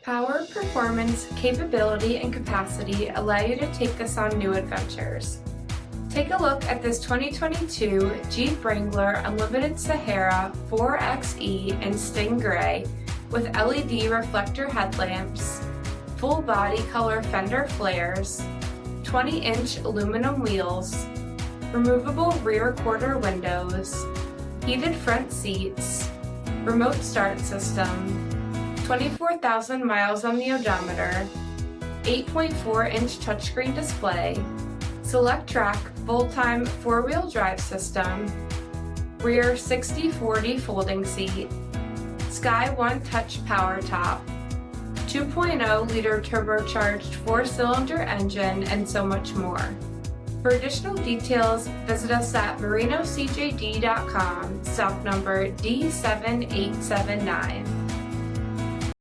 Power, performance, capability, and capacity allow you to take us on new adventures. Take a look at this 2022 Jeep Wrangler Unlimited Sahara 4xe in Sting Gray with LED reflector headlamps, full body color fender flares, 20-inch aluminum wheels, removable rear quarter windows, heated front seats, remote start system, 24,000 miles on the odometer, 8.4-inch touchscreen display, select track full-time four-wheel drive system, rear 60/40 folding seat, Sky One Touch power top, 2.0 liter turbocharged 4-cylinder engine, and so much more. For additional details, visit us at marinocjd.com, stock number D7879.